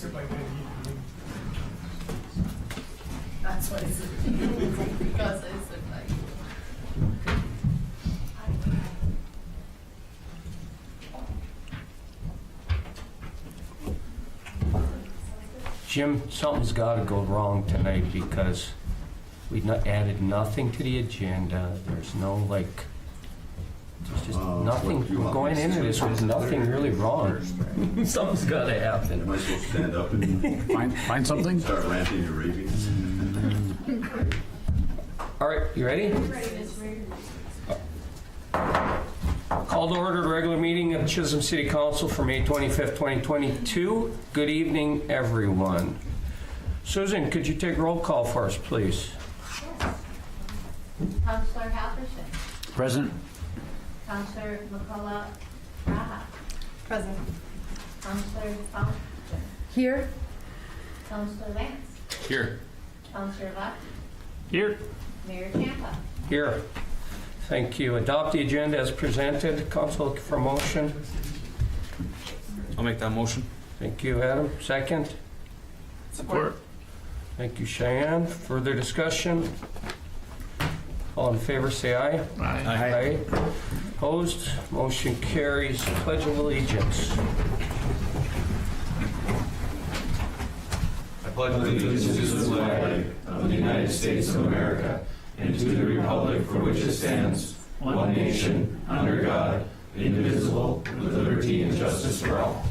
sit like that and eat. That's what I said. Because I said like. Jim, something's got to go wrong tonight because we added nothing to the agenda. There's no, like, there's just nothing. We're going into this with nothing really wrong. Something's got to happen. Am I supposed to stand up and Find something? start ranting and raving? All right, you ready? Call to order the regular meeting of Chisholm City Council for May 25th, 2022. Good evening, everyone. Susan, could you take roll call for us, please? Councillor Halverson. Present. Councillor McCullough Raha. Present. Councillor Fountain. Here. Councillor Lance. Here. Councillor Luck. Here. Mayor Champa. Here. Thank you. Adopt the agenda as presented. Council for motion. I'll make that motion. Thank you, Adam. Second. Support. Thank you, Cheyenne. Further discussion? All in favor, say aye. Aye. Opposed? Motion carries. Pledge of Allegiance. I pledge allegiance to the flag of the United States of America and to the republic for which it stands, one nation, under God, indivisible, with liberty and justice for all.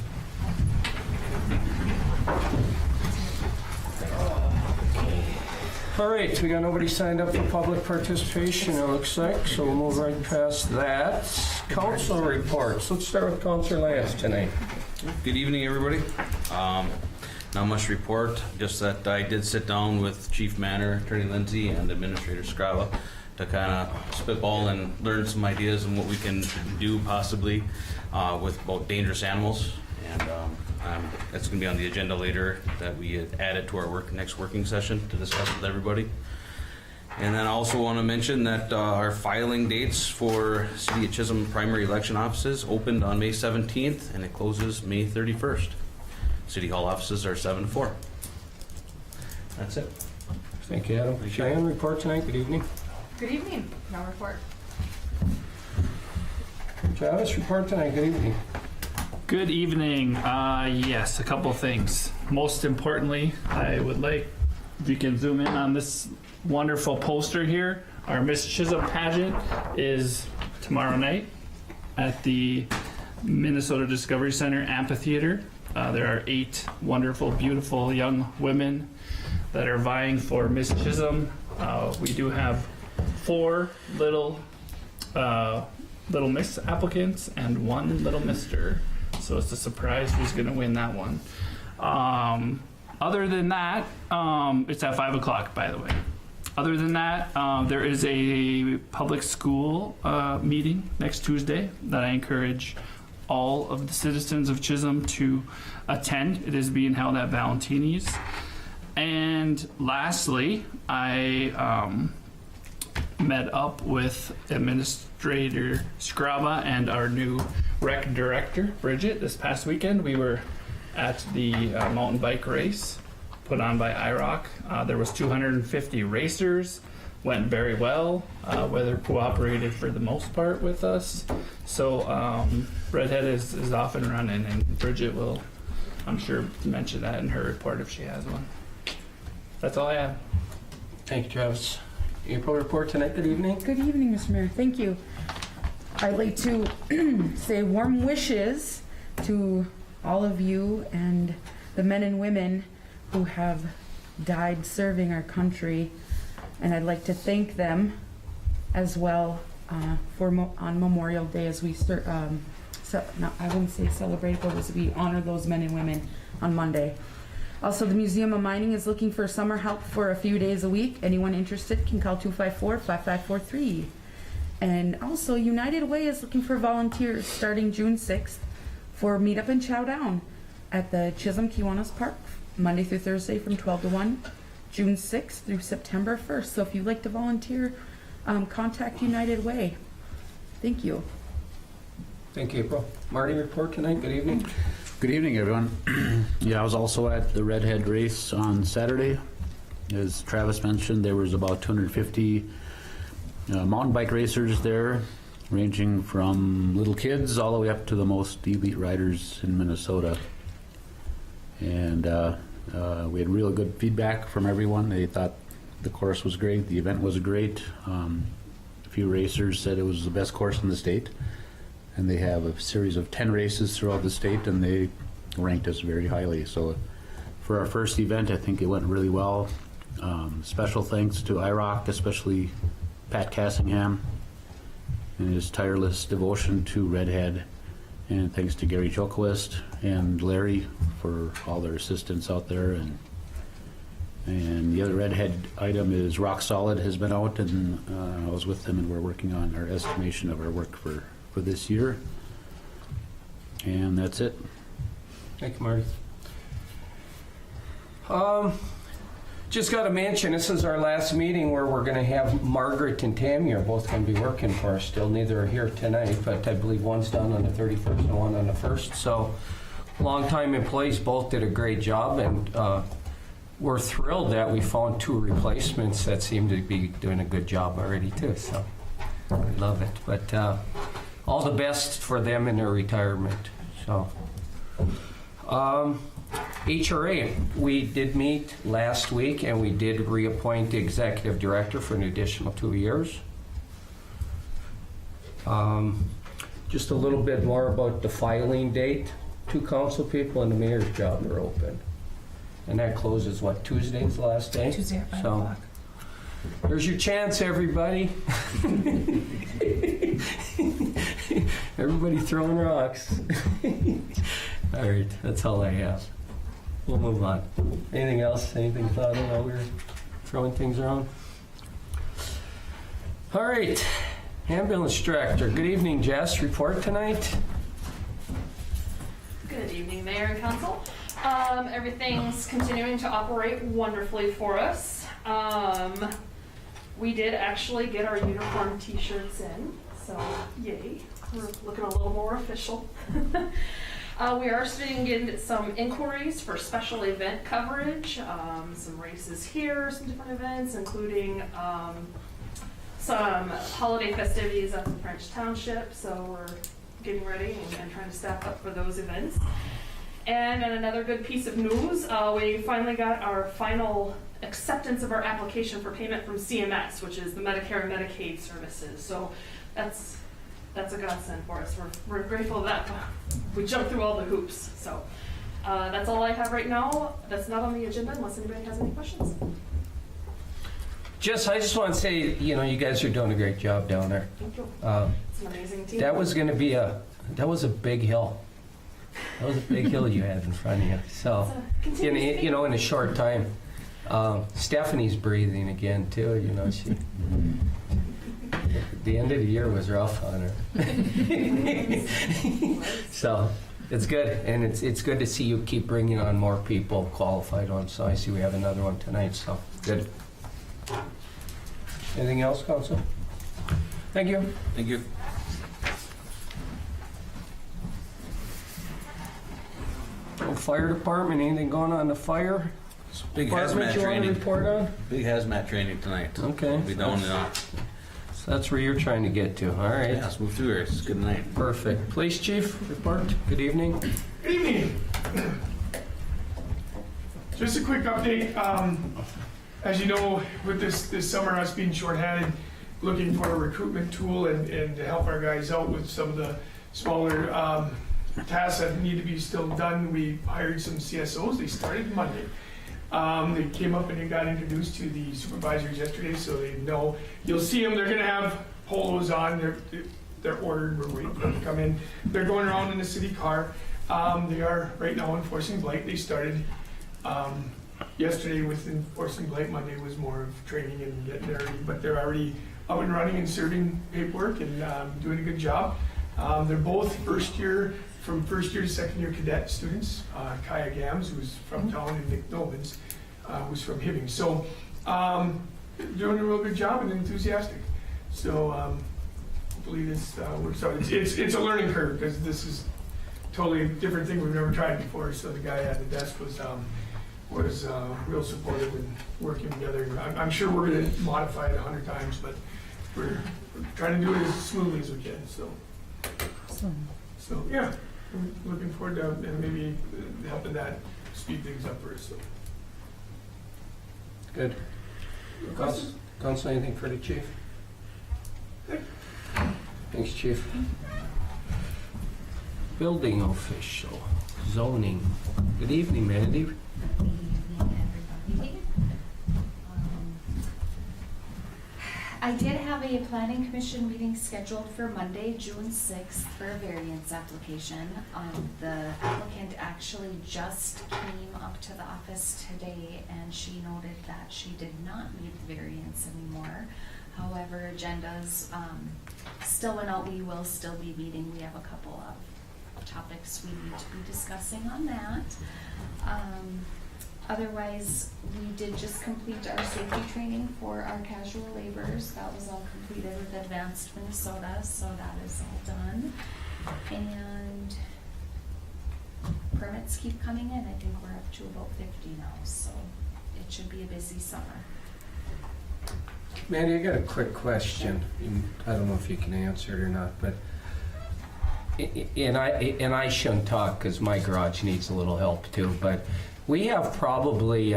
All right, we got nobody signed up for public participation, it looks like, so we'll move right past that. Council reports. Let's start with Councillor Lance tonight. Good evening, everybody. Not much to report, just that I did sit down with Chief Manor, Attorney Lindsay, and Administrator Scrava to kind of spitball and learn some ideas on what we can do possibly with about dangerous animals. And that's going to be on the agenda later, that we had added to our next working session to discuss with everybody. And then I also want to mention that our filing dates for City of Chisholm primary election offices opened on May 17th and it closes May 31st. City Hall offices are 7 to 4. That's it. Thank you, Adam. Cheyenne, report tonight. Good evening. Good evening. No report. Travis, report tonight. Good evening. Good evening. Yes, a couple things. Most importantly, I would like, if you can zoom in on this wonderful poster here. Our Miss Chisholm pageant is tomorrow night at the Minnesota Discovery Center Amphitheater. There are 8 wonderful, beautiful young women that are vying for Miss Chisholm. We do have 4 little Miss applicants and 1 little Mister. So it's a surprise who's going to win that one. Other than that, it's at 5 o'clock, by the way. Other than that, there is a public school meeting next Tuesday that I encourage all of the citizens of Chisholm to attend. It is being held at Valentini's. And lastly, I met up with Administrator Scrava and our new rec director, Bridget, this past weekend. We were at the mountain bike race put on by IROC. There was 250 racers. Went very well. Weather cooperated for the most part with us. So Redhead is off and running, and Bridget will, I'm sure, mention that in her report if she has one. That's all I have. Thank you, Travis. April, report tonight. Good evening. Good evening, Mr. Mayor. Thank you. I'd like to say warm wishes to all of you and the men and women who have died serving our country. And I'd like to thank them as well on Memorial Day as we I wouldn't say celebrate, but as we honor those men and women on Monday. Also, the Museum of Mining is looking for summer help for a few days a week. Anyone interested can call 254-5543. And also, United Way is looking for volunteers starting June 6th for Meetup and Chow Down at the Chisholm Kiwanis Park, Monday through Thursday from 12 to 1, June 6th through September 1st. So if you'd like to volunteer, contact United Way. Thank you. Thank you, April. Marty, report tonight. Good evening. Good evening, everyone. Yeah, I was also at the Redhead Race on Saturday. As Travis mentioned, there was about 250 mountain bike racers there, ranging from little kids all the way up to the most elite riders in Minnesota. And we had really good feedback from everyone. They thought the course was great, the event was great. A few racers said it was the best course in the state. And they have a series of 10 races throughout the state, and they ranked us very highly. So for our first event, I think it went really well. Special thanks to IROC, especially Pat Cassingham and his tireless devotion to Redhead. And thanks to Gary Joquist and Larry for all their assistance out there. And the other Redhead item is Rock Solid has been out, and I was with them, and we're working on our estimation of our work for this year. And that's it. Thank you, Marty. Just got to mention, this is our last meeting where we're going to have Margaret and Tammy are both going to be working for us still. Neither are here tonight, but I believe one's done on the 31st and one on the 1st. So longtime employees, both did a great job, and we're thrilled that we found 2 replacements that seem to be doing a good job already too. So we love it. But all the best for them in their retirement. So. HRA, we did meet last week, and we did reappoint the executive director for an additional 2 years. Just a little bit more about the filing date. 2 council people and the mayor's job are open. And that closes, what, Tuesday's the last day? Tuesday at 5 So, o'clock. There's your chance, everybody. Everybody throwing rocks. All right, that's all I have. We'll move on. Anything else? Anything thought of while we were throwing things around? All right, ambulance director. Good evening, Jess. Report tonight. Good evening, Mayor and Council. Everything's continuing to operate wonderfully for us. We did actually get our uniform t-shirts in, so yay. We're looking a little more official. We are starting to get some inquiries for special event coverage, some races here, some different events, including some holiday festivities up in French Township, so we're getting ready and trying to staff up for those events. And another good piece of news, we finally got our final acceptance of our application for payment from CMS, which is the Medicare and Medicaid services. So that's a godsend for us. We're grateful that we jumped through all the hoops. So that's all I have right now. That's not on the agenda unless anybody has any questions. Jess, I just want to say, you guys are doing a great job down there. Thank you. It's an amazing team. That was going to be that was a big hill. That was a big hill you had in front of you. So, in a short time. Stephanie's breathing again too. She. The end of the year was rough on her. So it's good, and it's good to see you keep bringing on more people qualified on. So I see we have another one tonight. So good. Anything else, Council? Thank you. Thank you. Fire department. Anything going on in the fire? Big department hazmat you want to training. report on? Big hazmat training tonight. Okay. We'll be down and out. So that's where you're trying to get to. All right. Yeah, let's move through here. It's a good night. Perfect. Police chief report. Good evening. Good evening. Just a quick update. As you know, with this summer, us being shorthanded, looking for a recruitment tool and to help our guys out with some of the smaller tasks that need to be still done, we hired some CSOs. They started Monday. They came up and they got introduced to the supervisors yesterday, so they know. You'll see them. They're going to have polos on. They're ordered. We're waiting for them to come in. They're going around in the city car. They are right now enforcing blight. They started yesterday with enforcing blight. Monday was more of training and getting there, but they're already up and running and serving paperwork and doing a good job. They're both from first year to second year cadet students. Kaya Gams, who's from town, and Nick Novins, who's from Hibbing. So doing a real good job and enthusiastic. So hopefully this works out. It's a learning curve because this is totally different thing we've never tried before. So the guy at the desk was real supportive and working together. I'm sure we're going to modify it 100 times, but we're trying to do it as smoothly as we can. So yeah, I'm looking forward to maybe helping that speed things up for us. So. Good. Council, anything for the chief? Thanks, chief. Building official, zoning. Good evening, Mandy. Good evening, everybody. I did have a planning commission meeting scheduled for Monday, June 6th for a variance application. The applicant actually just came up to the office today and she noted that she did not need the variance anymore. However, agendas still went out. We will still be meeting. We have a couple of topics we need to be discussing on that. Otherwise, we did just complete our safety training for our casual laborers. That was all completed with Advanced Minnesota, so that is all done. And permits keep coming in. I think we're up to about 50 now, so it should be a busy summer. Mandy, I got a quick question. I don't know if you can answer it or not, but and I shouldn't talk because my garage needs a little help too, but we have probably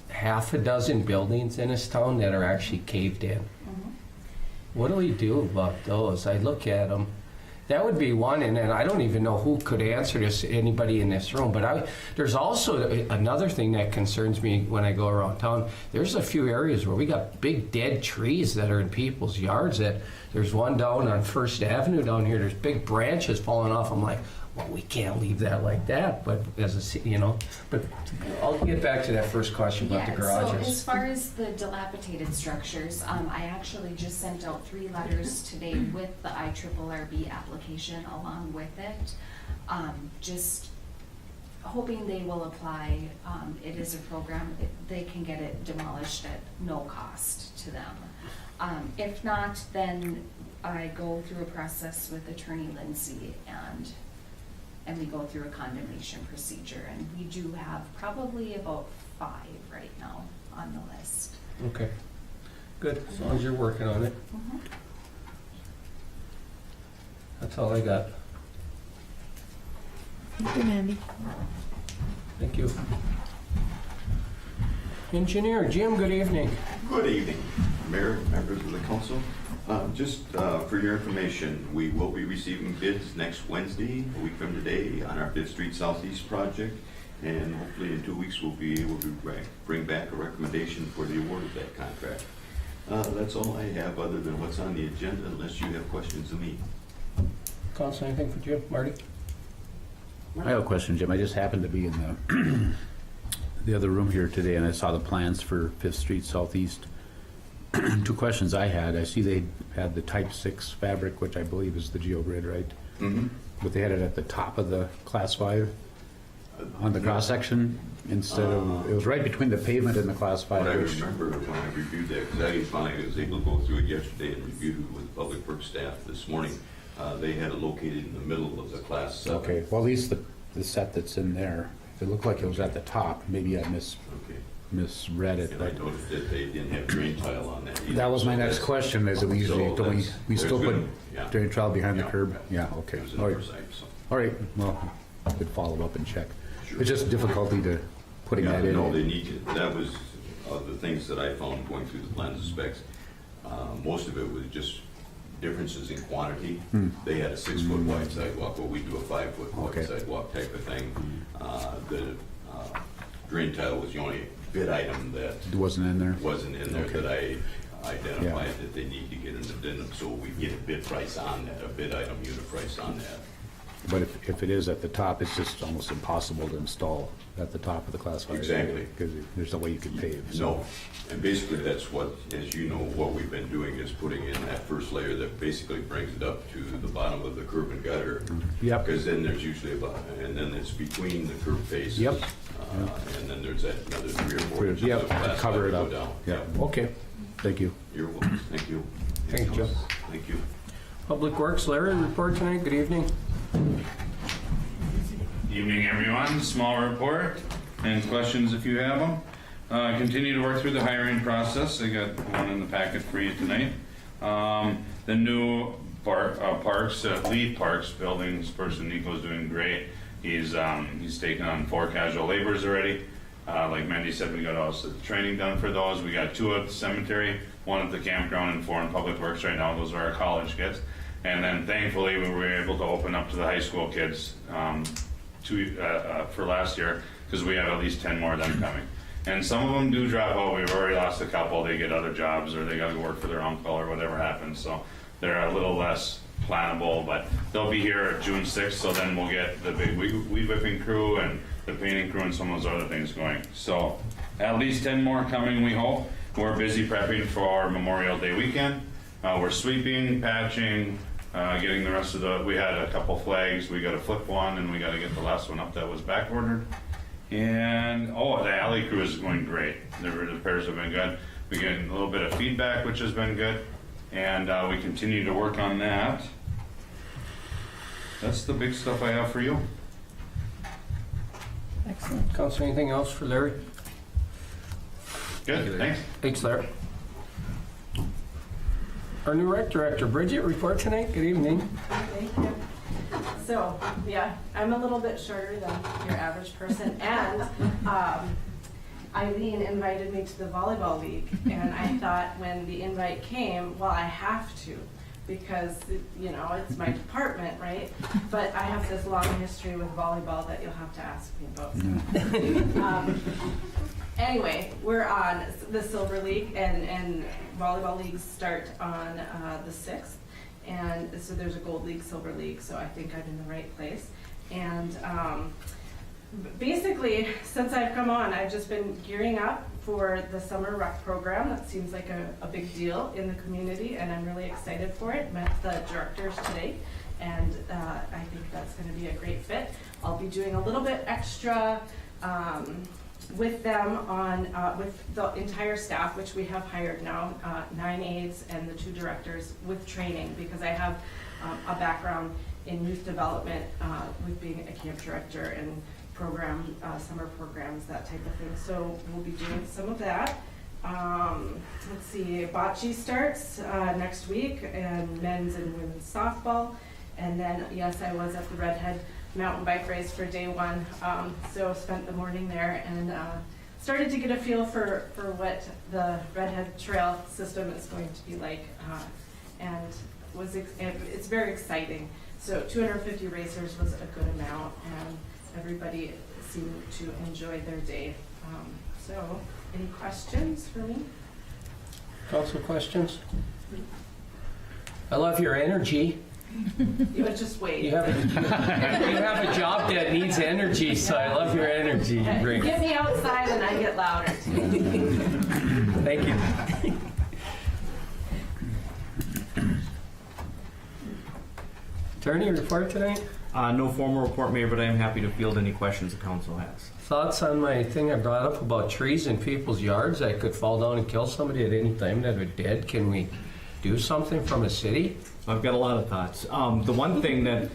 half a dozen buildings in this town that are actually caved in. Mm-hmm. What do we do about those? I look at them. That would be one, and then I don't even know who could answer this, anybody in this room, but there's also another thing that concerns me when I go around town. There's a few areas where we got big dead trees that are in people's yards. There's one down on First Avenue down here, there's big branches falling off. I'm like, well, we can't leave that like that, but but I'll get back to that first question about the garages. So as far as the dilapidated structures, I actually just sent out 3 letters today with the IRRB application along with it, just hoping they will apply. It is a program, they can get it demolished at no cost to them. If not, then I go through a process with Attorney Lindsay and we go through a condemnation procedure, and we do have probably about 5 right now on the list. Okay, good, as long as you're working on it. Mm-hmm. That's all I got. Thank you, Mandy. Thank you. Engineer Jim, good evening. Good evening, Mayor, members of the council. Just for your information, we will be receiving bids next Wednesday, a week from today, on our 5th Street Southeast project, and hopefully in 2 weeks we'll be able to bring back a recommendation for the award of that contract. That's all I have other than what's on the agenda, unless you have questions of me. Council, anything for Jim? Marty? I have a question, Jim. I just happened to be in the other room here today, and I saw the plans for 5th Street Southeast. 2 questions I had. I see they had the Type 6 fabric, which I believe is the GeoGrid, right? Mm-hmm. But they had it at the top of the Class 5 on the cross-section instead of, it was right between the pavement and the Class 5. What I remember when I reviewed that, because I finally was able to go through it yesterday and reviewed it with Public Works staff this morning, they had it located in the middle of the Class 7. Okay, well, at least the set that's in there, it looked like it was at the top. Maybe I misread it. And I But noticed that they didn't have drain tile on that either. that was my So next that's- question, is that we usually, so don't we there's still put good- yeah. drain tile behind the Yeah. curb? Yeah, okay. It was an All right. oversight, so. All right, well, I could follow up and check. Sure. It's just difficulty to putting Yeah, that in. no, they need to, that was the things that I found going through the plans and specs. Most of it was just differences in quantity. They had a 6-foot wide sidewalk, but we do a 5-foot Okay. wide sidewalk type of thing. The drain tile was the only bid item that It wasn't in there? wasn't in there Okay. that I identified that they need to get an addendum, so we get a bid price on that, a bid item unit price on that. But if it is at the top, it's just almost impossible to install at the top of the Class 5. Exactly. Because there's no way you can pave. so- No, and basically that's what, as you know, what we've been doing is putting in that first layer that basically brings it up to the bottom of the curb and gutter. Yep. Because then there's usually about, and then it's between the curb faces. Yep. And then there's that another 3 or 4 inches Yep, of glass cover it to go up. down. Yeah, okay, thank you. You're welcome, thank you. Thank you. Thank you. Public Works, Larry, report tonight. Good evening. Evening, everyone. Small report and questions if you have them. Continue to work through the hiring process. I got one in the packet for you tonight. The new Leaf Parks buildings person, Nico's doing great. He's taken on 4 casual laborers already. Like Mandy said, we got all the training done for those. We got 2 at the cemetery, 1 at the campground, and 4 in public works right now. Those are our college kids. And then thankfully we were able to open up to the high school kids for last year, because we have at least 10 more of them coming. And some of them do drop out. We've already lost a couple. They get other jobs or they got to work for their uncle or whatever happens. So they're a little less plannable, but they'll be here June 6th. So then we'll get the big weed whipping crew and the painting crew and some of those other things going. So at least 10 more coming, we hope. We're busy prepping for our Memorial Day weekend. We're sweeping, patching, getting the rest of we had a couple flags. We got to flip one and we got to get the last one up that was back ordered. And the alley crew is going great. The repairs have been good. We're getting a little bit of feedback, which has been good. And we continue to work on that. That's the big stuff I have for you. Excellent. Council, anything else for Larry? Good, thanks. Thanks, Larry. Our new rec director, Bridget, report tonight. Good evening. Thank you. So, yeah, I'm a little bit shorter than your average person, and Eileen invited me to the volleyball league, and I thought when the invite came, well, I have to, because, you know, it's my department, right? But I have this long history with volleyball that you'll have to ask me about. Anyway, we're on the Silver League, and volleyball leagues start on the 6th. And so there's a Gold League, Silver League, so I think I'm in the right place. And basically, since I've come on, I've just been gearing up for the summer rec program. That seems like a big deal in the community, and I'm really excited for it. Met the directors today, and I think that's going to be a great fit. I'll be doing a little bit extra with them on with the entire staff, which we have hired now, 9 aides and the 2 directors, with training, because I have a background in youth development with being a camp director and summer programs, that type of thing. So we'll be doing some of that. Let's see, bocce starts next week, and men's and women's softball. And then, yes, I was at the Redhead mountain bike race for day 1, so spent the morning there and started to get a feel for what the Redhead Trail system is going to be like, and it's very exciting. So 250 racers was a good amount, and everybody seemed to enjoy their day. So any questions for me? Council questions? I love your energy. You would just wait. You have a job that needs energy, so I love your energy. Great. Get me outside and I get louder too. Thank you. Attorney, report tonight? No formal report, Mayor, but I am happy to field any questions the council has. Thoughts on my thing I brought up about trees in people's yards that could fall down and kill somebody at any time that are dead? Can we do something from a city? I've got a lot of thoughts. The one thing that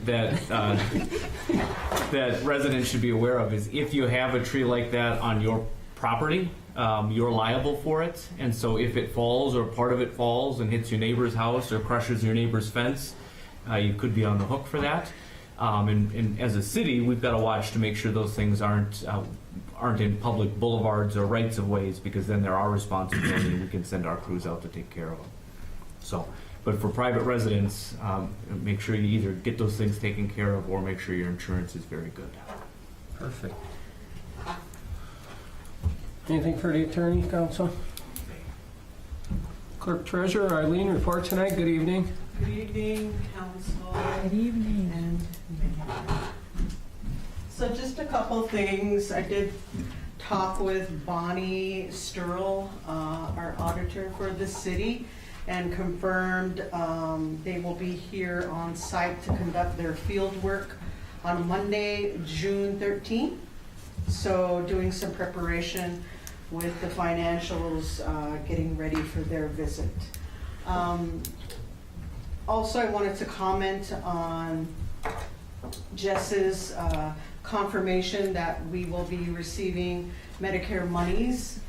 residents should be aware of is if you have a tree like that on your property, you're liable for it. And so if it falls or part of it falls and hits your neighbor's house or crushes your neighbor's fence, you could be on the hook for that. And as a city, we've got to watch to make sure those things aren't in public boulevards or rights of ways, because then they're our responsibility and we can send our crews out to take care of them. So. But for private residents, make sure you either get those things taken care of or make sure your insurance is very good. Perfect. Anything for the attorney, council? Clerk Treasurer Eileen, report tonight. Good evening. Good evening, council. Good evening. And so just a couple things. I did talk with Bonnie Sturl, our auditor for the city, and confirmed they will be here on site to conduct their field work on Monday, June 13th. So doing some preparation with the financials, getting ready for their visit. Also, I wanted to comment on Jess's confirmation that we will be receiving Medicare monies.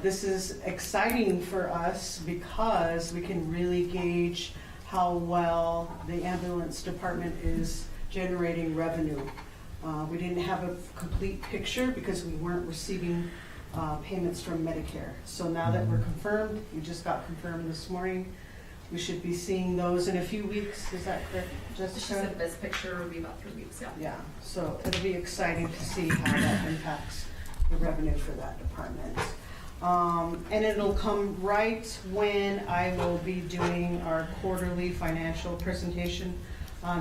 This is exciting for us because we can really gauge how well the ambulance department is generating revenue. We didn't have a complete picture because we weren't receiving payments from Medicare. So now that we're confirmed, we just got confirmed this morning, we should be seeing those in a few weeks. Is that correct, She Jessica? said this picture would be about 3 weeks, yeah. Yeah, so it'll be exciting to see how that impacts the revenue for that department. And it'll come right when I will be doing our quarterly financial presentation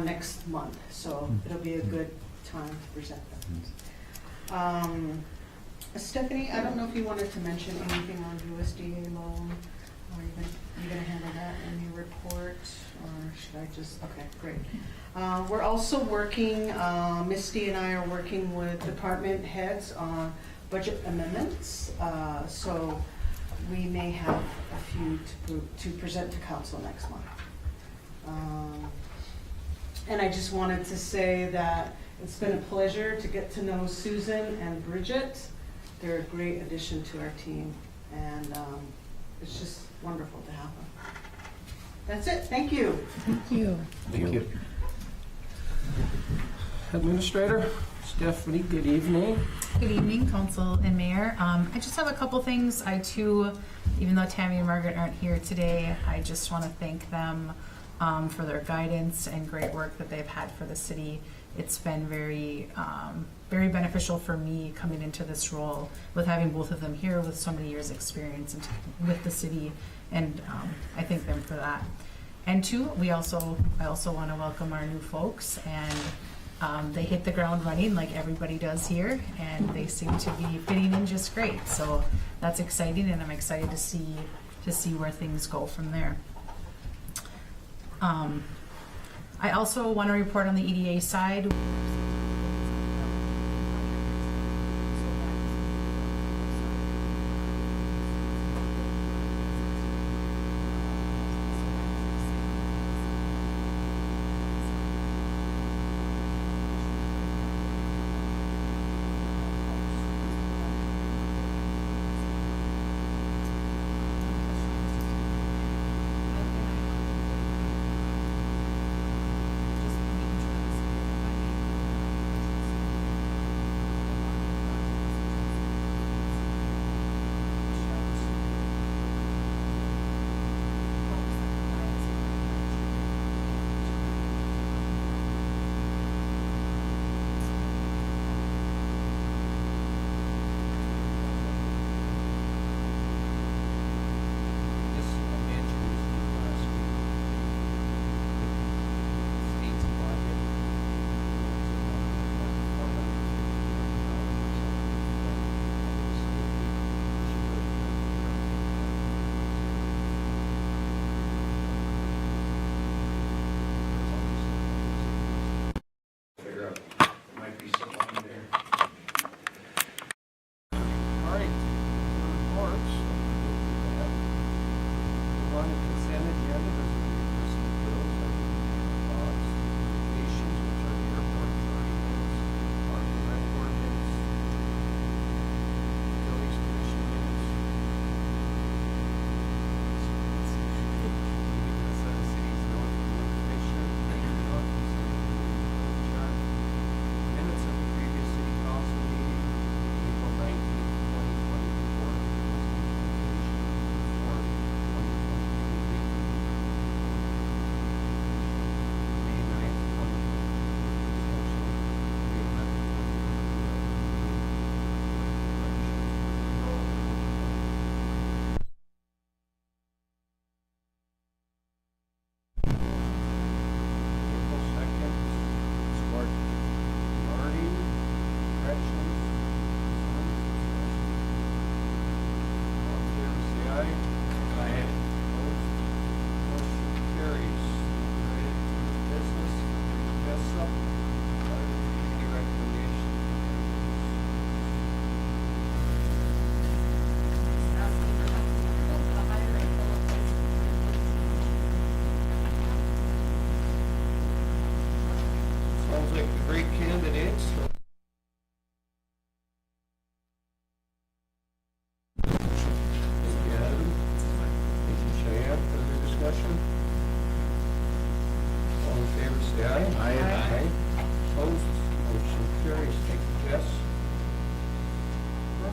next month. So it'll be a good time to present that. Stephanie, I don't know if you wanted to mention anything on USDA loan. Are you gonna handle that in your report, or should I just, okay, great. We're also working, Misty and I are working with department heads on budget amendments, so we may have a few to present to council next month. And I just wanted to say that it's been a pleasure to get to know Susan and Bridget. They're a great addition to our team, and it's just wonderful to have them. That's it. Thank you. Thank you. Thank you. Administrator Stephanie, good evening. Good evening, Council and Mayor. I just have a couple things. I too, even though Tammy and Margaret aren't here today, I just want to thank them for their guidance and great work that they've had for the city. It's been very beneficial for me coming into this role with having both of them here with so many years' experience with the city, and I thank them for that. And two, I also want to welcome our new folks, and they hit the ground running like everybody does here, and they seem to be fitting in just great. So that's exciting, and I'm excited to see where things go from there. I also want to report on the EDA side.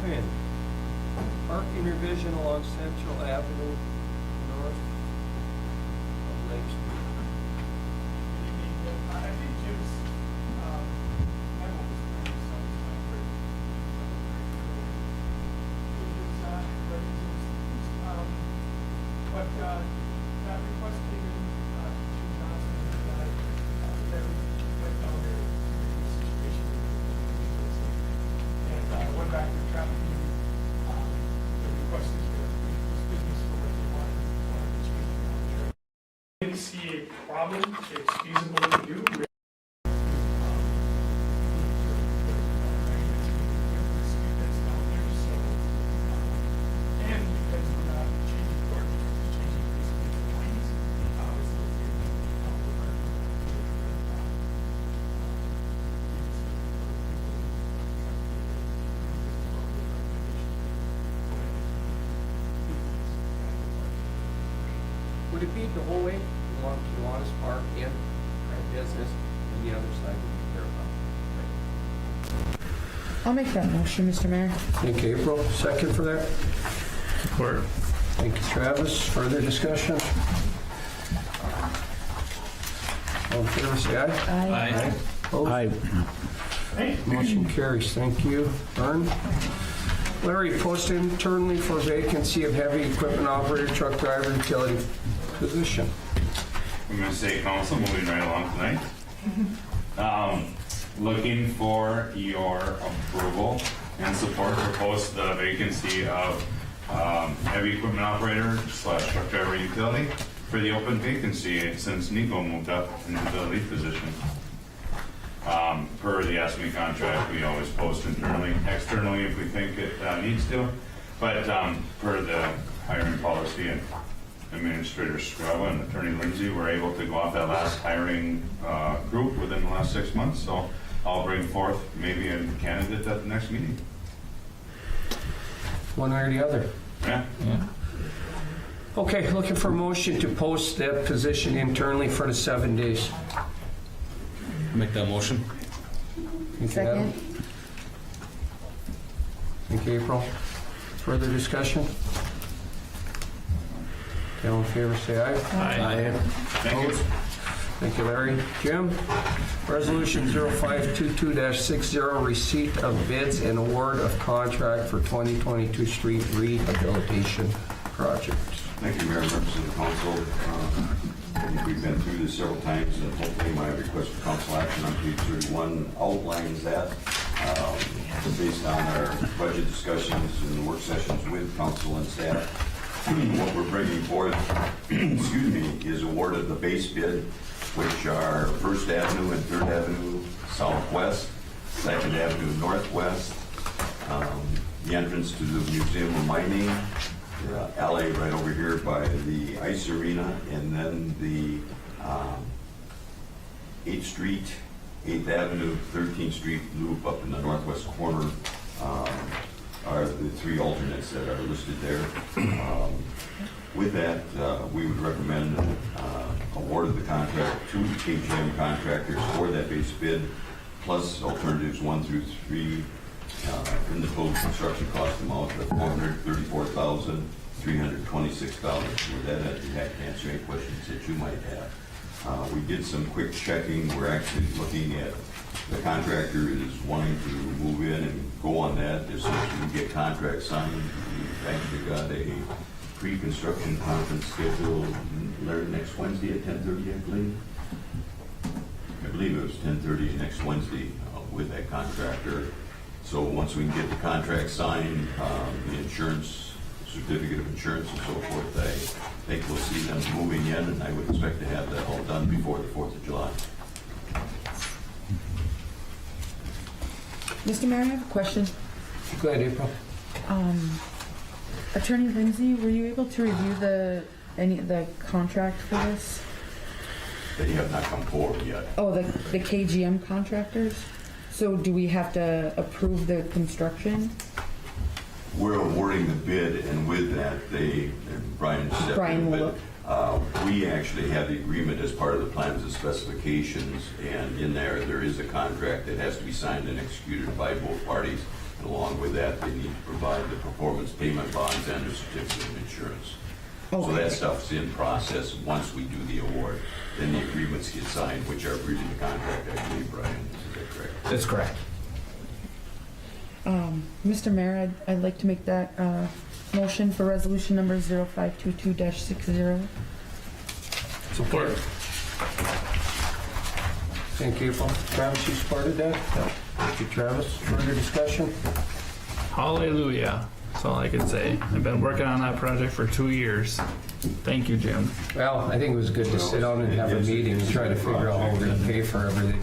Kevin, parking revision along Central Avenue north of Lake Street. I think Jim's, memo was pretty self-explanatory. But that request came in, Jim Johnson, and then went down there to the situation. And went back to traffic meeting. The request is there, this business for what they wanted to change it down there. Didn't see a problem, it's feasible to do. And because we're not changing court, we're changing basically the lanes, it's Would it be the whole way? You want us parked in our business and the other side would be thereabout? I'll make that motion, Mr. Mayor. Thank you, April. Second for that? Support. Thank you, Travis. Further discussion? All in favor, say aye. Aye. Opposed? Aye. Motion carries. Thank you. Vern? Larry, post internally for vacancy of heavy equipment operator, truck driver, utility position. I'm going to say council, moving right along tonight. Looking for your approval and support to post the vacancy of heavy equipment operator / truck driver utility for the open vacancy since Nico moved up into the lead position. Per the ASME contract, we always post internally, externally if we think it needs to, but per the hiring policy and Administrator Scrubba and Attorney Lindsay were able to go off that last hiring group within the last 6 months, so I'll bring forth maybe a candidate at the next meeting. One way or the other. Yeah. Okay, looking for a motion to post that position internally for the 7 days. Make that motion. Thank you, Adam. Second. Thank you, April. Further discussion? All in favor, say aye. Aye. Thank you. Thank you, Larry. Jim? Resolution 0522-60, receipt of bids and award of contract for 2022 street rehabilitation project. Thank you, Mayor, members of the council. I think we've been through this several times, and hopefully my request for council action on page 31 outlines that. Based on our budget discussions and the work sessions with council and staff, what we're bringing forth, excuse me, is award of the base bid, which are 1st Avenue and 3rd Avenue Southwest, 2nd Avenue Northwest, the entrance to the Museum of Mining, the alley right over here by the ice arena, and then the 8th Street, 8th Avenue, 13th Street loop up in the northwest corner are the 3 alternates that are listed there. With that, we would recommend award of the contract to KGM contractors for that base bid, plus alternatives 1 through 3 in the total construction cost amount of $434,326. With that, I'd be happy to answer any questions that you might have. We did some quick checking. We're actually looking at the contractor is wanting to move in and go on that as soon as we get contract signed. We've actually got a pre-construction conference scheduled next Wednesday at 10:30, I believe. I believe it was 10:30 next Wednesday with that contractor. So once we can get the contract signed, the insurance, certificate of insurance and so forth, I think we'll see them moving in, and I would expect to have that all done before the 4th of July. Mr. Mayor, I have a question. Go ahead, April. Attorney Lindsay, were you able to review the contract for this? They have not come forward yet. Oh, the KGM contractors? So do we have to approve the construction? We're awarding the bid, and with that, Brian will look. We actually have the agreement as part of the plans and specifications, and in there is a contract that has to be signed and executed by both parties. along with that, they need to provide the performance payment bonds and the certificate of insurance. So Okay. that stuff's in process once we do the award. Then the agreements get signed, which are reading the contract, I believe, Brian, is that correct? That's correct. Mr. Mayor, I'd like to make that motion for resolution number 0522-60. Support. Thank you, Paul. Travis, you supported that? Thank you, Travis. Further discussion? Hallelujah. That's all I can say. I've been working on that project for 2 years. Thank you, Jim. Well, I think it was good to sit down and have a meeting and try to figure out how we're gonna pay for everything.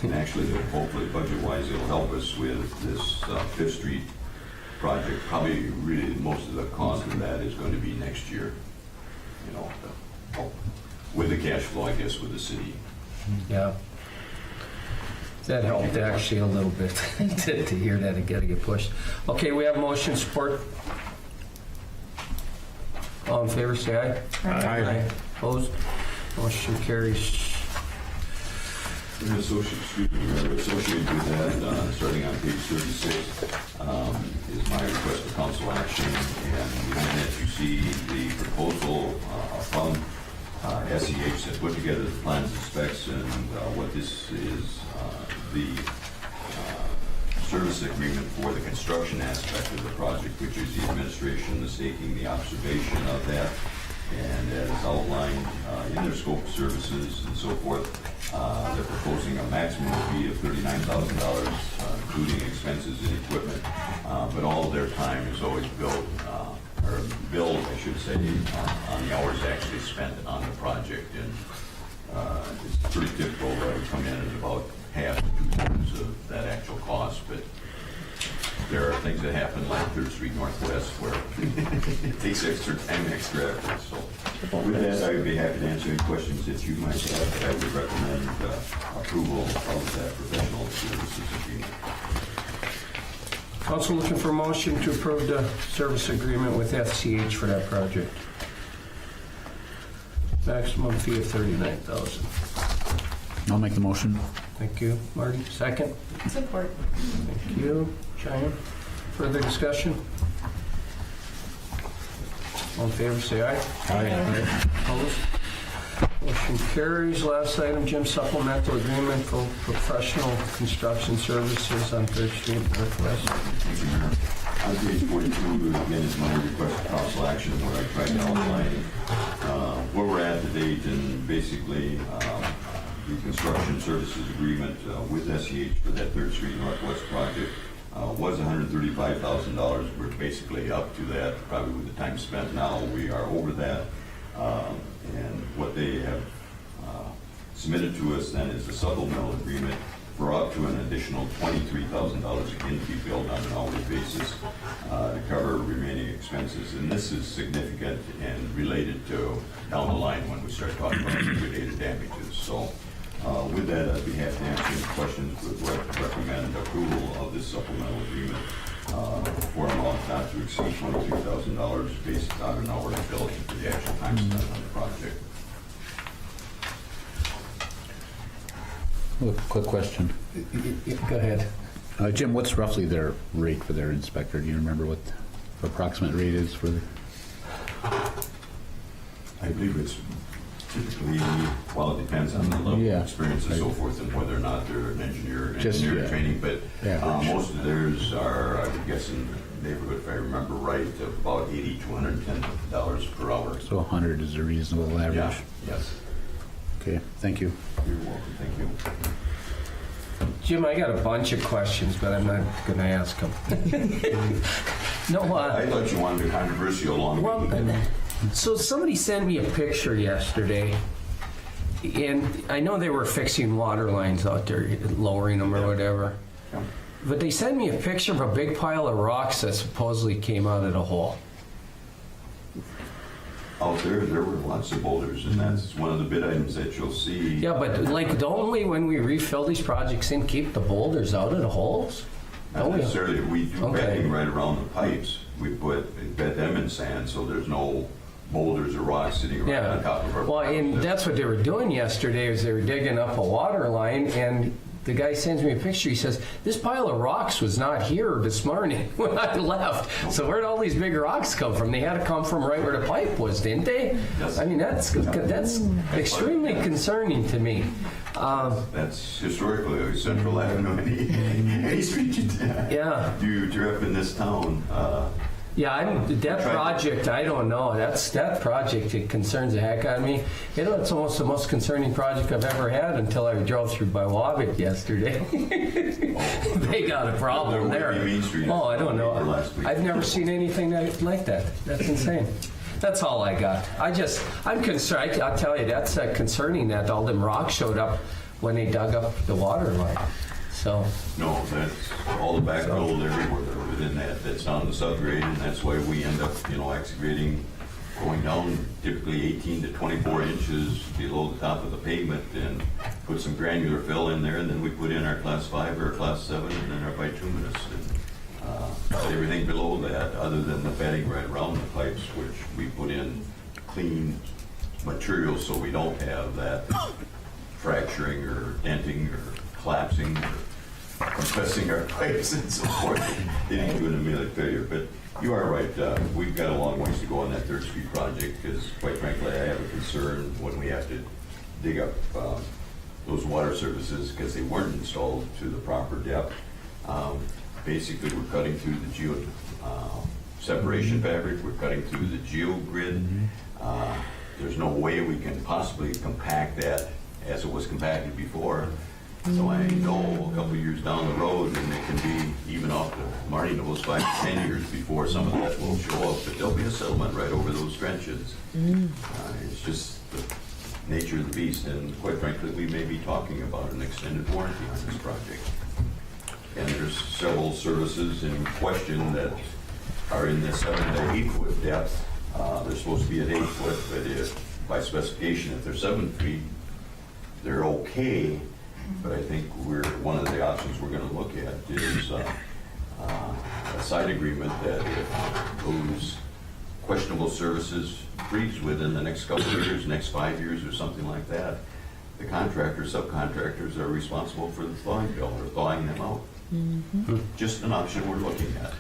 And actually, hopefully, budget-wise, it'll help us with this Fifth Street project. Probably really most of the cost of that is going to be next year, you know, to help with the cash flow, I guess, with the city. Yeah. That helped actually a little bit to hear that it gotta get pushed. Okay, we have motion support. All in favor, say aye. Aye. Opposed? Motion carries. And associated with that, starting on page 36, is my request for council action. And behind that, you see the proposal from SEH that put together the plans and specs, and what this is, the service agreement for the construction aspect of the project, which is the administration, the staking, the observation of that, and as outlined in their scope of services and so forth. They're proposing a maximum fee of $39,000, including expenses and equipment, but all of their time is always billed, I should say, on the hours actually spent on the project. And it's pretty typical that we come in at about half to 2/3 of that actual cost, but there are things that happen like 3rd Street Northwest where it takes extra time, extra effort. So with that, I would be happy to answer any questions that you might have, but I would recommend approval of that professional services agreement. Council looking for a motion to approve the service agreement with FCH for that project. Maximum fee of $39,000. I'll make the motion. Thank you. Marty, second. Support. Thank you. Cheyenne. Further discussion? All in favor, say aye. Aye. Opposed? Motion carries. Last item, Jim, supplemental agreement for professional construction services on 3rd Street Northwest. On page 42, again, is my request for council action where I tried to outline where we're at to date, and basically the construction services agreement with SEH for that 3rd Street Northwest project was $135,000. We're basically up to that, probably with the time spent now. We are over that. And what they have submitted to us then is a supplemental agreement for up to an additional $23,000 again to be billed on an hourly basis to cover remaining expenses. And this is significant and related to down the line when we start talking about liquidated damages. So with that, I'd be happy to answer any questions, but recommend approval of this supplemental agreement for an amount not to exceed $23,000 based on an hourly billing for the actual time spent on the project. Quick question. Go ahead. Jim, what's roughly their rate for their inspector? Do you remember what the approximate rate is for the? I believe it's typically, well, it depends on the level of experience and so forth, and whether or not they're an engineer training, but most of theirs are, I would guess, in the neighborhood, if I remember right, of about $80 to $110 per hour. So 100 is a reasonable average? Yeah, yes. Okay, thank you. You're welcome, thank you. Jim, I got a bunch of questions, but I'm not going to ask them. No, I thought you wanted a controversial along with So somebody sent me a picture yesterday, and I know they were fixing water lines out there, lowering them or whatever. Yeah. But they sent me a picture of a big pile of rocks that supposedly came out of the hole. Out there were lots of boulders, and that's one of the bid items that you'll see. Yeah, but like, don't we, when we refill these projects in, keep the boulders out of the holes? Not necessarily. We do bedding right around the pipes. We bed them in sand, so there's no boulders or rocks sitting right on top of our pipes. And that's what they were doing yesterday, is they were digging up a water line, and the guy sends me a picture. He says, this pile of rocks was not here this morning when I left. So where'd all these big rocks come from? They had to come from right where the pipe was, didn't they? Yes. I mean, that's extremely concerning to me. That's historically a central avenue in any street you drive in this town. Yeah, that project, I don't know. That project, it concerns the heck out of me. You know, it's almost the most concerning project I've ever had until I drove through by Wabick yesterday. They got a problem there. Oh, I don't know. I've never seen anything like that. That's insane. That's all I got. I'm concerned. I'll tell you, that's concerning that all them rocks showed up when they dug up the water line. So. No, that's all the backfill everywhere within that. That's on the subgrade, and that's why we end up, excavating, going down typically 18 to 24 inches below the top of the pavement, and put some granular fill in there, and then we put in our class 5 or class 7, and then our bituminous. And everything below that, other than the bedding right around the pipes, which we put in clean material so we don't have that fracturing or denting or collapsing or compressing our pipes and so forth, getting to an immediate failure. But you are right. We've got a long ways to go on that 3rd Street project because, quite frankly, I have a concern when we have to dig up those water services because they weren't installed to the proper depth. Basically, we're cutting through the geo separation fabric. We're cutting through the geogrid. There's no way we can possibly compact that as it was compacted before. So I know a couple of years down the road, and it can be even off the Marty knows 5 to 10 years before some of that will show up, but there'll be a settlement right over those trenches. It's just the nature of the beast, and quite frankly, we may be talking about an extended warranty on this project. And there's several services in question that are in the 7 to 8 foot depth. They're supposed to be at 8 foot, but if by specification, if they're 7 feet, they're okay. But I think one of the options we're going to look at is a side agreement that if those questionable services freeze within the next couple of years, next 5 years or something like that, the contractors, subcontractors are responsible for the thawing bill or thawing them out. Just an option we're looking at.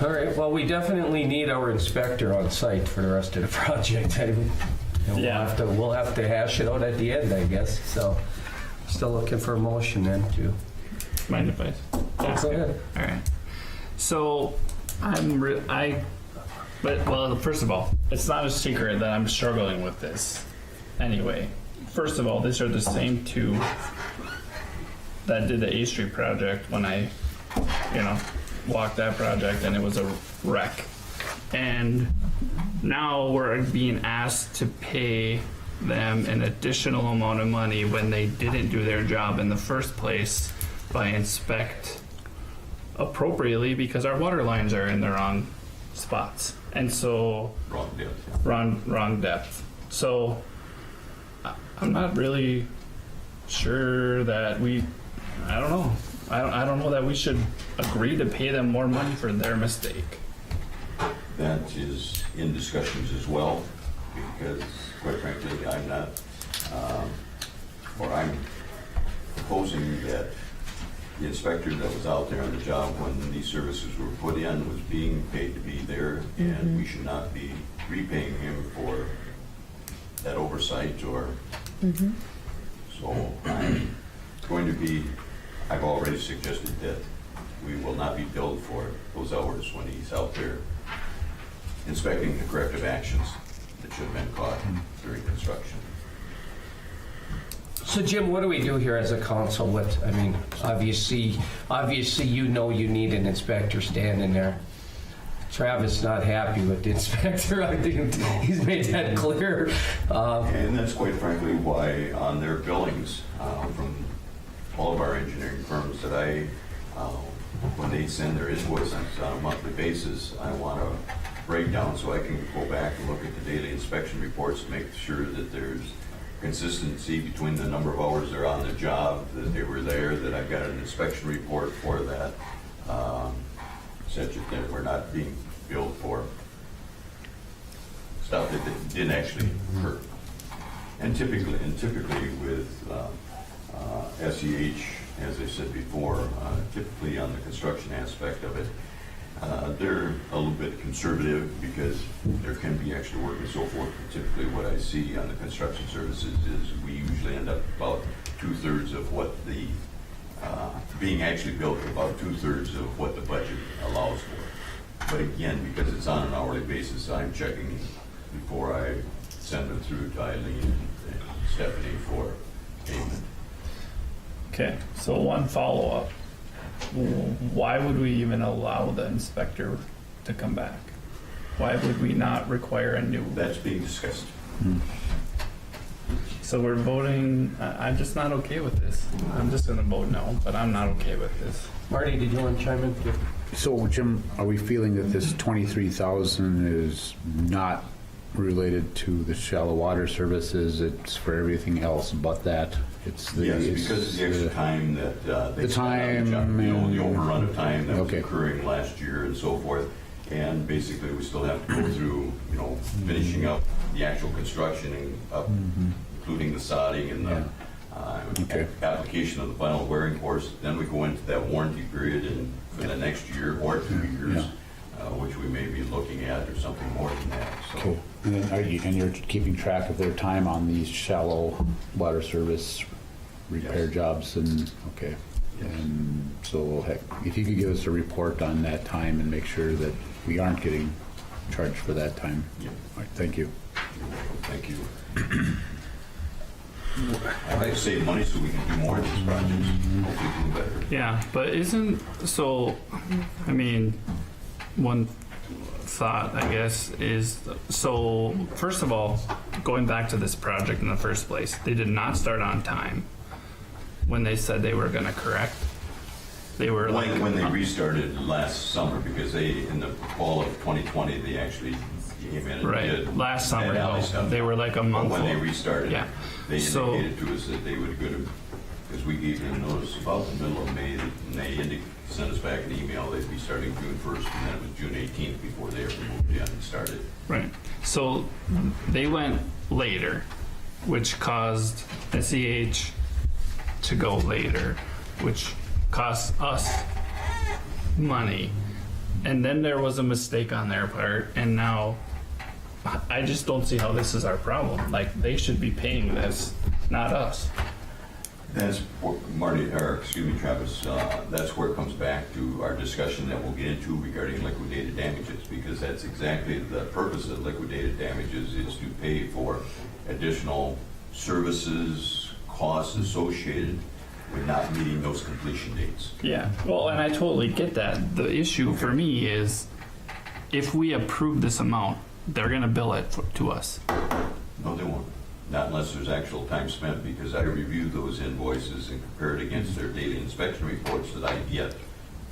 All right, well, we definitely need our inspector on site for the rest of the project. We'll have to hash it out at the end, I guess. So. Still looking for a motion then to. Mind if I? Go ahead. All right. So well, first of all, it's not a secret that I'm struggling with this. Anyway, first of all, these are the same 2 that did the A Street project when I, walked that project and it was a wreck. And now we're being asked to pay them an additional amount of money when they didn't do their job in the first place by inspect appropriately because our water lines are in the wrong spots. And so wrong depth. So I'm not really sure that I don't know. I don't know that we should agree to pay them more money for their mistake. That is in discussions as well, because quite frankly, I'm not, I'm proposing that the inspector that was out there on the job when these services were put in was being paid to be there, and we should not be repaying him for that oversight or. So I'm going to be, I've already suggested that we will not be billed for those hours when he's out there inspecting the corrective actions that should have been caught during construction. So Jim, what do we do here as a council? Obviously you need an inspector standing there. Travis not happy with the inspector. I think he's made that clear. And that's quite frankly why on their billings from all of our engineering firms that when they send their invoices on a monthly basis, I want a breakdown so I can go back and look at the daily inspection reports to make sure that there's consistency between the number of hours they're on the job, that they were there, that I've got an inspection report for that, such that we're not being billed for stuff that didn't actually occur. And typically with SEH as I said before, typically on the construction aspect of it, they're a little bit conservative because there can be extra work and so forth. Typically what I see on the construction services is we usually end up about 2/3 of what the, being actually built, about 2/3 of what the budget allows for. But again, because it's on an hourly basis, I'm checking before I send them through to Eileen and Stephanie for payment. Okay, so one follow-up. Why would we even allow the inspector to come back? Why would we not require a new? That's being discussed. So we're voting, I'm just not okay with this. I'm just gonna vote no, but I'm not okay with this. Marty, did you want to chime in? So Jim, are we feeling that this 23,000 is not related to the shallow water services? It's for everything else but that? It's the, Yes, it's because of the extra time that they spent on the job, the overrun of time that was occurring last year and so forth. And basically, we still have to go through, finishing up the actual construction and up, including the sodding and the application of the final wearing course. Then we go into that warranty period and for the next year or 2 years, which we may be looking at or something more than that. So. Cool. And then you're keeping track of their time on these shallow water service repair jobs and, okay. And so heck, if you could give us a report on that time and make sure that we aren't getting charged for that time. Yeah. All right, thank you. Thank you. I'd like to save money so we can do more of these projects. Hopefully do better. Yeah, but one thought, I guess, is, so first of all, going back to this project in the first place, they did not start on time when they said they were going to correct. They were when they restarted last summer, because in the fall of 2020 they actually came in and did last summer. They were like a month. But when they restarted, they So, indicated to us that they would go to, because we gave them notice about the middle of May, and they sent us back an email they'd be starting June 1st, and then it was June 18th before they ever moved in and started. right. So they went later, which caused SEH to go later, which cost us money. And then there was a mistake on their part, and now I just don't see how this is our problem. Like, they should be paying this, not us. That's Travis, that's where it comes back to our discussion that we'll get into regarding liquidated damages, because that's exactly the purpose of liquidated damages, is to pay for additional services, costs associated with not meeting those completion dates. Yeah, well, and I totally get that. The issue for me is, if we approve this amount, they're gonna bill it to us. No, they won't. Not unless there's actual time spent, because I reviewed those invoices and compared against their daily inspection reports that I get to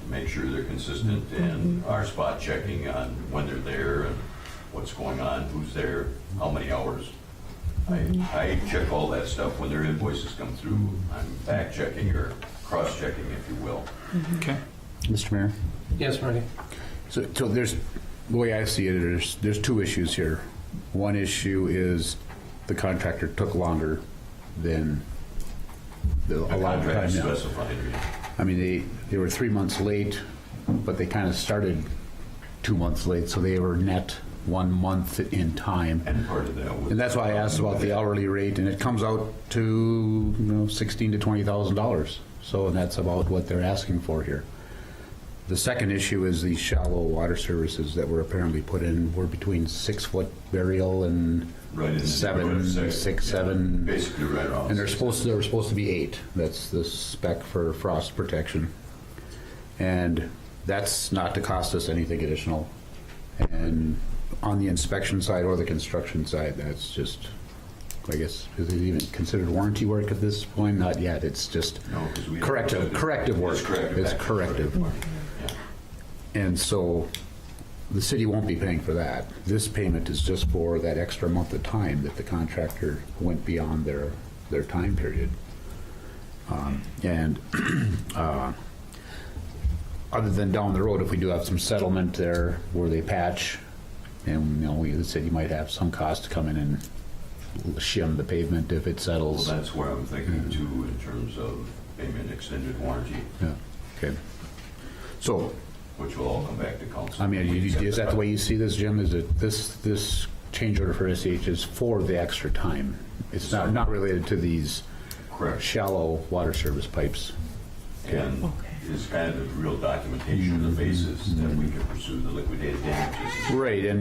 make sure they're consistent, and our spot checking on when they're there and what's going on, who's there, how many hours. I check all that stuff when their invoices come through. I'm back checking or cross checking, if you will. Okay. Mr. Mayor? Yes, Marty. So there's, the way I see it, there's two issues here. One issue is the contractor took longer than the allowed time. Specified. I mean, they were 3 months late, but they kind of started 2 months late, so they were net 1 month in time. And part of that was, and that's why I asked about the hourly rate, and it comes out to $16,000 to $20,000. So, and that's about what they're asking for here. The second issue is these shallow water services that were apparently put in were between 6 foot burial and right in 7, 6, 7. Basically right off. And they were supposed to be 8. That's the spec for frost protection. And that's not to cost us anything additional. And on the inspection side or the construction side, that's just, I guess, is it even considered warranty work at this point? Not yet. It's just corrective work. It's corrective. And so the city won't be paying for that. This payment is just for that extra month of time that the contractor went beyond their time period. Other than down the road, if we do have some settlement there where they patch, and the city might have some cost to come in and shim the pavement if it settles. Well, that's where I'm thinking too, in terms of maybe an extended warranty, Yeah, okay. So, which will all come back to council. I mean, is that the way you see this, Jim? Is it this change order for SH is for the extra time? It's not related to these Correct. shallow water service pipes? And is kind of the real documentation of the basis that we can pursue the liquidated damages. Right, and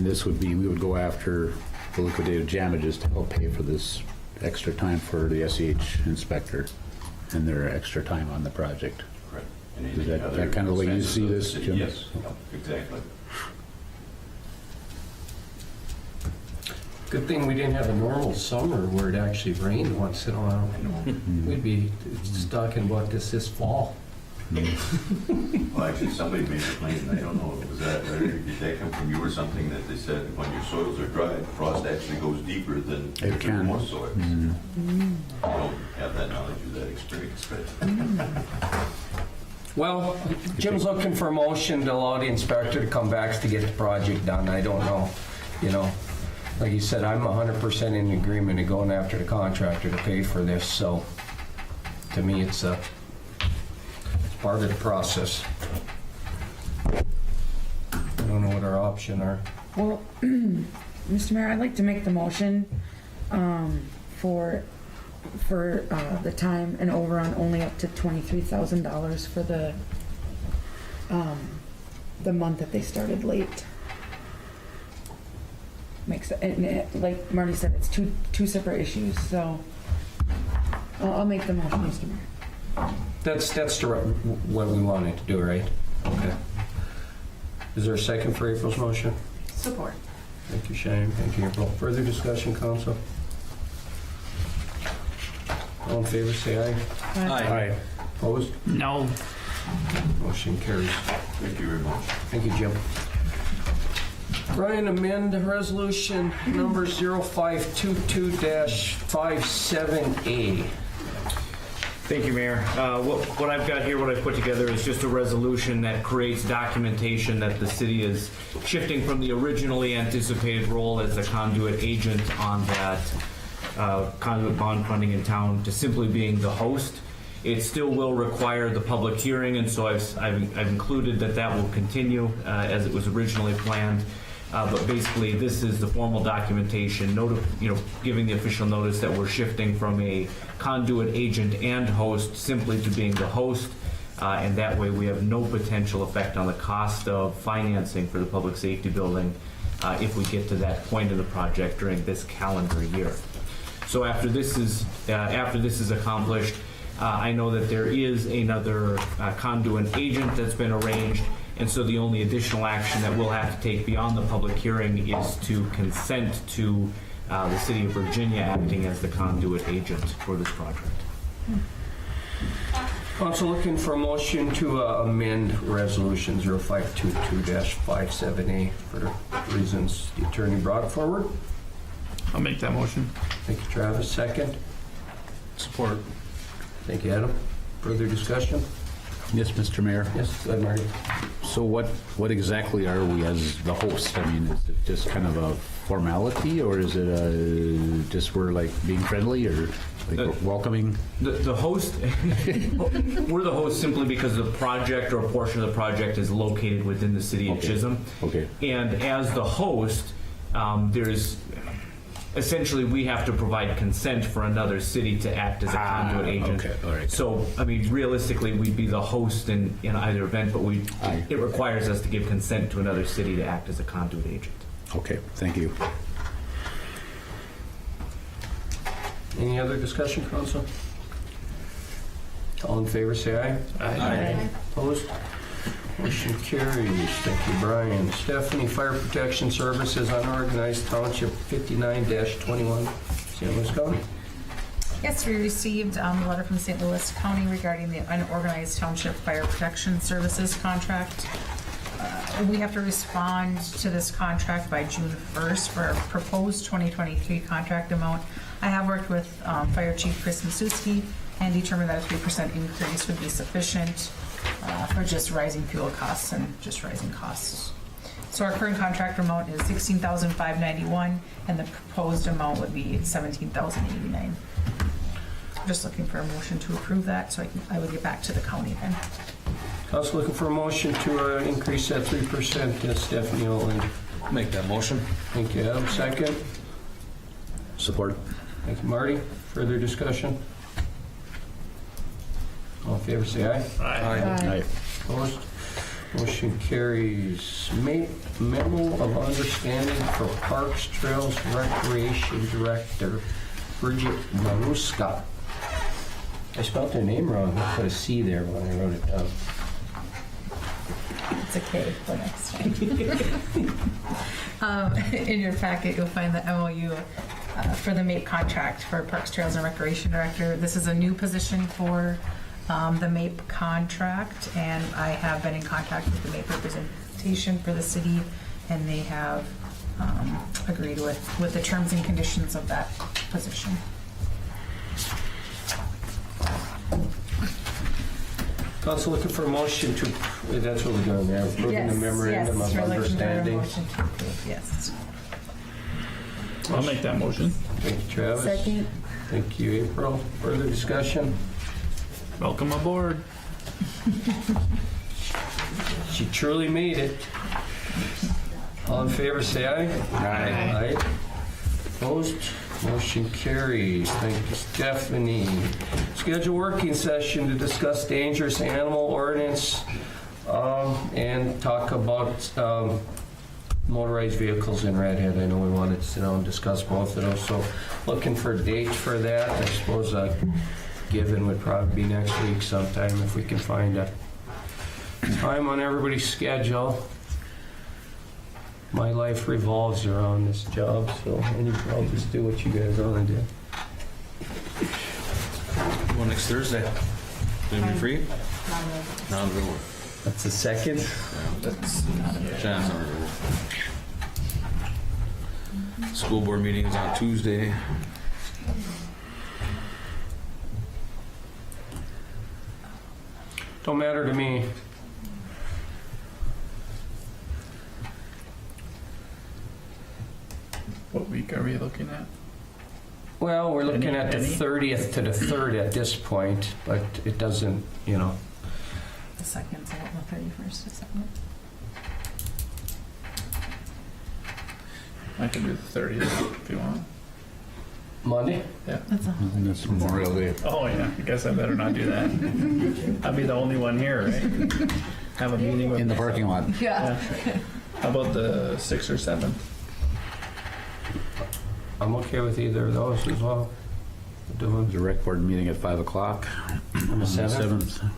this would be, we would go after the liquidated damages to help pay for this extra time for the SH inspector and their extra time on the project. Correct. Is that kind of the way you see this, Jim? Yes, exactly. Good thing we didn't have a normal summer where it actually rained once in a while. We'd be stuck in what this fall. Well, actually, somebody made a claim, and I don't know if it was that, did that come from you or something, that they said when your soils are dry, frost actually goes deeper than It can. most soils. I don't have that knowledge or that experience, but Well, Jim's looking for a motion to allow the inspector to come back to get the project done. I don't know, like you said, I'm 100% in agreement in going after the contractor to pay for this, so to me, it's part of the process. I don't know what our options are. Well, Mr. Mayor, I'd like to make the motion for the time and overrun only up to $23,000 for the month that they started late. Like Marty said, it's two separate issues, so I'll make the motion, Mr. Mayor. That's what we wanted to do, right? Okay. Is there a second for April's motion? Support. Thank you, Shane. Thank you, April. Further discussion, council? All in favor, say aye. Aye. Opposed? No. Motion carries. thank you very much. Thank you, Jim. Brian, amend resolution number 0522-57A. Thank you, Mayor. What I've got here, what I've put together is just a resolution that creates documentation that the city is shifting from the originally anticipated role as a conduit agent on that conduit bond funding in town to simply being the host. It still will require the public hearing, and so I've included that will continue as it was originally planned. But basically, this is the formal documentation, giving the official notice that we're shifting from a conduit agent and host simply to being the host, and that way we have no potential effect on the cost of financing for the public safety building if we get to that point in the project during this calendar year. So after this is accomplished, I know that there is another conduit agent that's been arranged. And so the only additional action that we'll have to take beyond the public hearing is to consent to the City of Virginia acting as the conduit agent for this project. Also looking for a motion to amend resolution 0522-57A for the reasons the attorney brought forward. I'll make that motion. Thank you, Travis. Second. Support. Thank you, Adam. Further discussion? Yes, Mr. Mayor. Yes, go ahead, Marty. So what exactly are we as the host? I mean, is it just kind of a formality, or is it just we're like being friendly or like welcoming? The host, we're the host simply because the project or a portion of the project is located within the city of Chisholm. Okay. And as the host, there's essentially we have to provide consent for another city to act as a conduit agent. Okay, all right. So, I mean, realistically, we'd be the host in either event, but it requires us to give consent to another city to act as a conduit agent. Okay, thank you. Any other discussion, council? All in favor, say aye. Aye. Opposed? Motion carries. Thank you, Brian. Stephanie, Fire Protection Services, Unorganized Township 59-21, St. Louis County. Yes, we received a letter from St. Louis County regarding the Unorganized Township Fire Protection Services contract. We have to respond to this contract by June 1st for a proposed 2023 contract amount. I have worked with Fire Chief Chris Masuski and determined that a 3% increase would be sufficient for just rising fuel costs and just rising costs. So our current contract amount is $16,591, and the proposed amount would be $17,089. just looking for a motion to approve that, so I would get back to the county then. Council looking for a motion to increase that 3% to Stephanie Oland. Make that motion. Thank you, Adam. Second. Support. Thank you, Marty. Further discussion? All in favor, say aye. Aye. Opposed? Motion carries. Memo of understanding for Parks, Trails, Recreation Director, Bridget Maruska. I spelled her name wrong. I put a C there when I wrote it down. It's a K for next time. In your packet, you'll find the MOU for the MAPE contract for Parks, Trails, and Recreation Director. This is a new position for the MAPE contract, and I have been in contact with the MAPE representation for the city, and they have agreed with the terms and conditions of that position. Council looking for a motion to, that's what we're doing now, approving the memorandum of understanding. Yes. I'll make that motion. Thank you, Travis. Second. Thank you, April. Further discussion? Welcome aboard. She truly made it. All in favor, say aye. Aye. Aye. Opposed? Motion carries. Thank you, Stephanie. Schedule working session to discuss dangerous animal ordinance and talk about motorized vehicles in Redhead. I know we wanted to sit down and discuss both of those, so looking for a date for that. I suppose given would probably be next week sometime if we can find a time on everybody's schedule. My life revolves around this job, so I'll just do what you guys want to do. Well, next Thursday. Gonna be free? No, I'm gonna work. That's the second. Jan's on her. School board meeting is on Tuesday. Don't matter to me. What week are we looking at? Well, we're looking at the Any? 30th to the 3rd at this point, but it doesn't, you know. The second, so the 31st, is that what? I can do the 30th if you want. Monday? That's a That's Memorial Day. Oh yeah, I guess I better not do that. I'll be the only one here, right? Have a meeting with In the parking lot. yeah. How about the 6th or 7th? I'm okay with either of those as well. There's a rec board meeting at 5 o'clock On the 7th?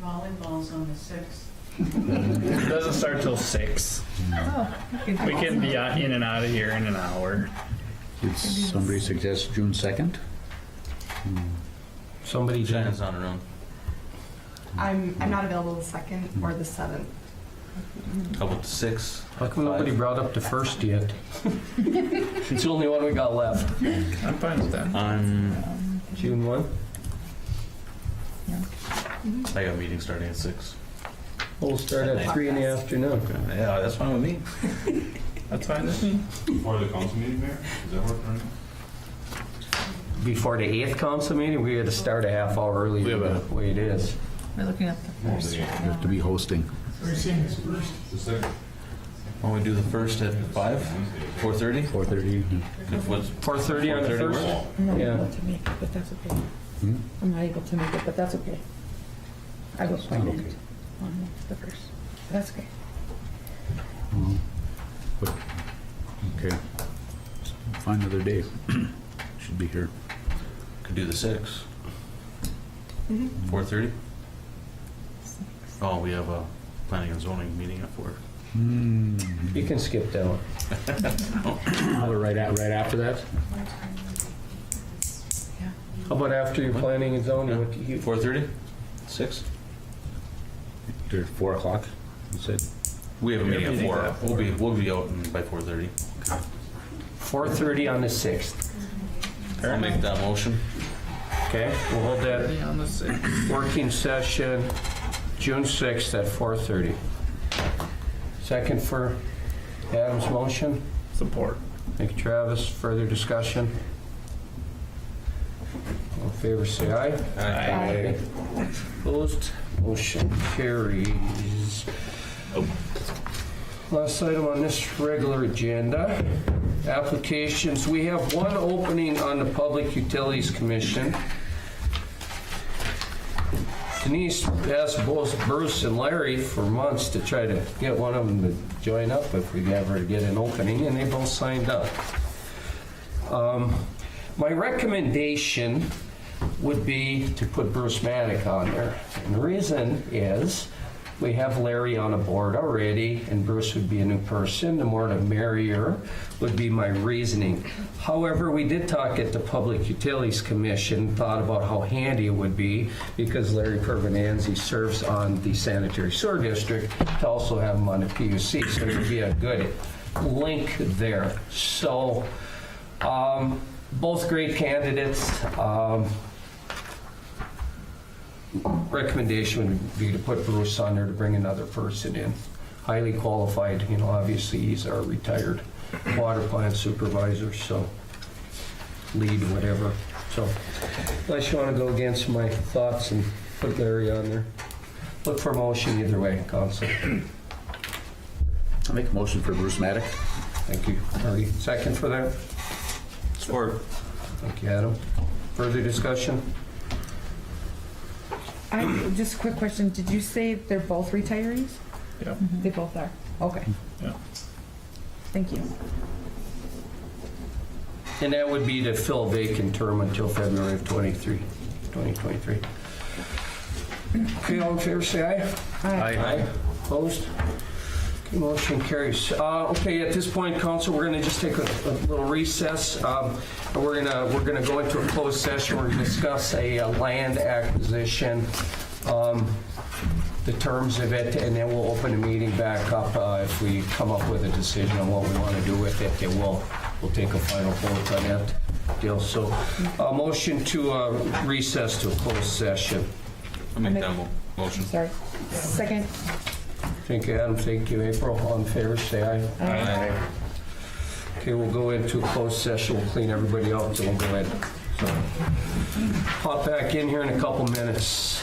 Volleyball's on the 6th. It doesn't start till 6. Oh, We can be in and out of here in an hour. Did somebody suggest June 2nd? Somebody, Jan's on her own. I'm not available the 2nd or the 7th. How about the 6th? how come nobody brought up the 1st yet? It's the only one we got left. I'm fine with that. On, June 1? I got a meeting starting at 6. We'll start at 3 in the afternoon. Yeah, that's fine with me. That's fine with me. Before the council meeting, Mayor? Does that work for you? Before the 8th council meeting, we had to start a half hour early We have the way it is. we're looking at the first. You have to be hosting. We're seeing this first. The second? Why don't we do the 1st at 5? 4:30? 4:30. If what's 4:30 on the 4:30 1st? work? I'm not Yeah. able to make it, but that's okay. I'm not able to make it, but that's okay. I was appointed on the 1st. That's okay. But, okay. Find another day. Should be here. Could do the 6th. 4:30? Oh, we have a planning and zoning meeting at 4. You can skip that one. Right after that? How about after your planning and zoning? What do you- 4:30? 6? Or 4 o'clock, you said? We have a meeting at meeting's 4. at We'll be out by 4:30. 4:30 on the 6th. I'll make that motion. Okay, we'll hold that 30 on the 6th. working session June 6th at 4:30. Second for Adam's motion. Support. Thank you, Travis. Further discussion? favor say aye. Aye. Opposed? Motion carries. Last item on this regular agenda, applications. We have one opening on the Public Utilities Commission. Denise asked both Bruce and Larry for months to try to get one of them to join up if we ever get an opening, and they both signed up. My recommendation would be to put Bruce Maddock on there. And the reason is we have Larry on a board already, and Bruce would be a new person. The more the merrier would be my reasoning. However, we did talk at the Public Utilities Commission, thought about how handy it would be, because Larry Pervenanzi serves on the Sanitary Sewer District, to also have him on the PUC, so it would be a good link there. So, both great candidates. Recommendation would be to put Bruce on there to bring another person in. Highly qualified, you know, obviously he's our retired water plant supervisor, so lead, whatever. So unless you want to go against my thoughts and put Larry on there, look for a motion either way, Council. I'll make a motion for Bruce Maddock. Thank you. Marty, second for that? Support. Thank you, Adam. Further discussion? Just a quick question. Did you say they're both retirees? Yeah. They both are. Okay. Yeah. Thank you. And that would be to fill a vacant term until February of 2023. Okay, all in favor, say aye. Aye. Opposed? Okay, motion carries. Okay, at this point, Council, we're going to just take a little recess. And we're gonna go into a closed session. We're going to discuss a land acquisition, the terms of it, and then we'll open the meeting back up if we come up with a decision on what we want to do with it. And we'll take a final vote on that deal. So, motion to recess to a closed session. I'll make that motion. Sorry. Second. Thank you, Adam. Thank you, April. All in favor, say aye. Aye. Okay, we'll go into a closed session. We'll clean everybody out, and we'll go in. So, pop back in here in a couple minutes.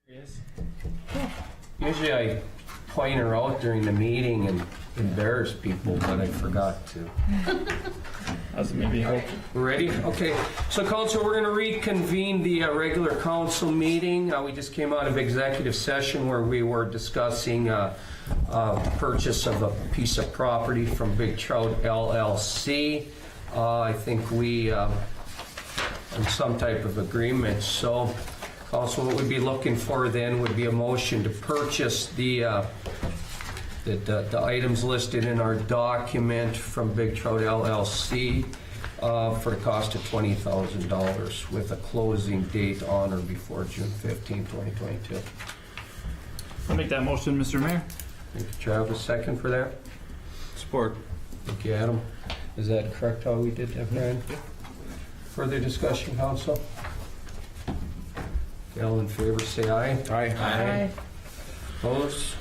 Yes. Usually I point her out during the meeting and embarrass people, but I forgot to. That's maybe hope. We're ready? Okay. So council, we're going to reconvene the regular council meeting. We just came out of executive session where we were discussing purchase of a piece of property from Big Trout LLC. I think we in some type of agreement. So council, what we'd be looking for then would be a motion to purchase the items listed in our document from Big Trout LLC for the cost of $20,000 with a closing date on or before June 15, 2022. I'll make that motion, Mr. Mayor. Thank you, Travis. Second for that? Support. Thank you, Adam. Is that correct how we did that, Brian? Further discussion, council? All in favor, say aye. Aye. Opposed?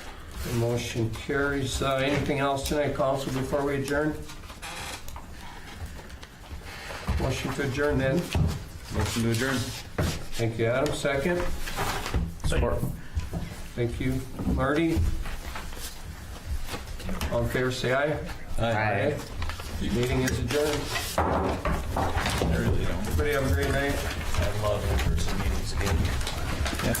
The motion carries. Anything else tonight, council, before we adjourn? Motion to adjourn then. Motion to adjourn. Thank you, Adam. Second. Support. Thank you, Marty. All in favor, say aye. Aye. Meeting is adjourned. I really don't. Everybody have a great night. I love in-person meetings again. Yeah.